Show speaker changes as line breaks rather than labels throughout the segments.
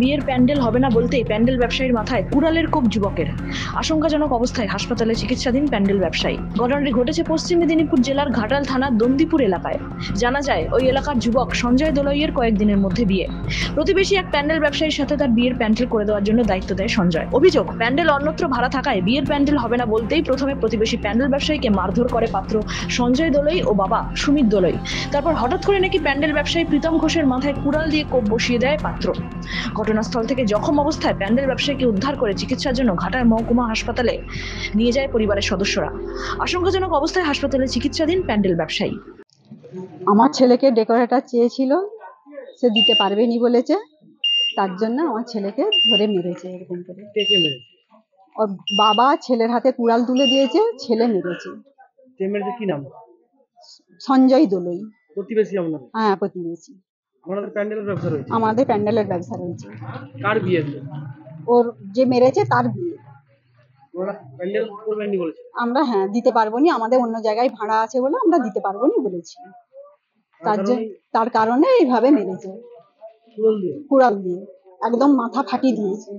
বিয়ের প্যান্ডেল হবে না বলতেই প্যান্ডেল ব্যবসায়ীর মাথায় কুড়ালের কোপ যুবকের। আশঙ্কাজনক অবস্থায় হাসপাতালে চিকিৎসাধীন প্যান্ডেল ব্যবসায়ী। ঘটনাটি ঘটেছে পশ্চিম মেদিনীপুর জেলার ঘাটাল থানার দন্দিপুর এলাকায়। জানা যায় ওই এলাকার যুবক সঞ্জয় দোলইয়ের কয়েকদিনের মধ্যে বিয়ে। প্রতিবেশী এক প্যান্ডেল ব্যবসায়ীর সাথে তার বিয়ের প্যান্ডেল করে দেওয়ার জন্য দায়িত্ব দেয় সঞ্জয়। অভিযোগ, প্যান্ডেল অন্যত্র ভাড়া থাকায় বিয়ের প্যান্ডেল হবে না বলতেই প্রথমে প্রতিবেশী প্যান্ডেল ব্যবসায়ীকে মারধর করে পাত্র সঞ্জয় দোলই ও বাবা সুমিত দোলই। তারপর হঠাৎ করে নাকি প্যান্ডেল ব্যবসায়ী প্রীতম ঘোষের মাথায় কুড়াল দিয়ে কোপ বসিয়ে দেয় পাত্র। ঘটনাস্থল থেকে জখম অবস্থায় প্যান্ডেল ব্যবসায়ীকে উদ্ধার করে চিকিৎসার জন্য ঘাটাল মহকুমা হাসপাতালে নিয়ে যায় পরিবারের সদস্যরা। আশঙ্কাজনক অবস্থায় হাসপাতালে চিকিৎসাধীন প্যান্ডেল ব্যবসায়ী।
আমার ছেলেকে ডেকোরেটর চেয়েছিল, সে দিতে পারবেনি বলেছে, তার জন্য আমার ছেলেকে ধরে মেরেছে। এরকম করে ওর বাবা ছেলের হাতে কুড়াল তুলে দিয়েছে, ছেলে মেরেছে।
কি নাম?
সঞ্জয় দোলই।
প্রতিবেশী আমরা?
হ্যাঁ, প্রতিবেশী।
আমাদের প্যান্ডেলের ব্যবসা রয়েছে।
আমাদের প্যান্ডেলের ব্যবসা রয়েছে।
কার বিয়ে?
ওর যে মেরেছে তার বিয়ে।
ওরা প্যান্ডেল করবেননি বলেছে?
আমরা হ্যাঁ দিতে পারবো নি, আমাদের অন্য জায়গায় ভাড়া আছে বলে আমরা দিতে পারবো নি বলেছি। তার কারণে এইভাবে মেরেছে, কুড়াল দিয়ে একদম মাথা ফাটিয়ে দিয়েছে।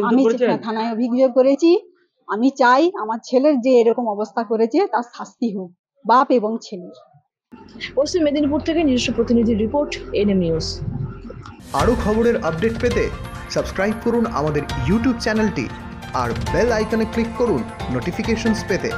আমি থানায় অভিযোগ করেছি। আমি চাই আমার ছেলের যে এরকম অবস্থা করেছে তার শাস্তি হোক, বাপ এবং ছেলের।
পশ্চিম মেদিনীপুর থেকে নিজস্ব প্রতিনিধির রিপোর্ট, এনএম নিউজ।
আরও খবরের আপডেট পেতে সাবস্ক্রাইব করুন আমাদের ইউটিউব চ্যানেলটি আর বেল আইকনে ক্লিক করুন নোটিফিকেশনস পেতে।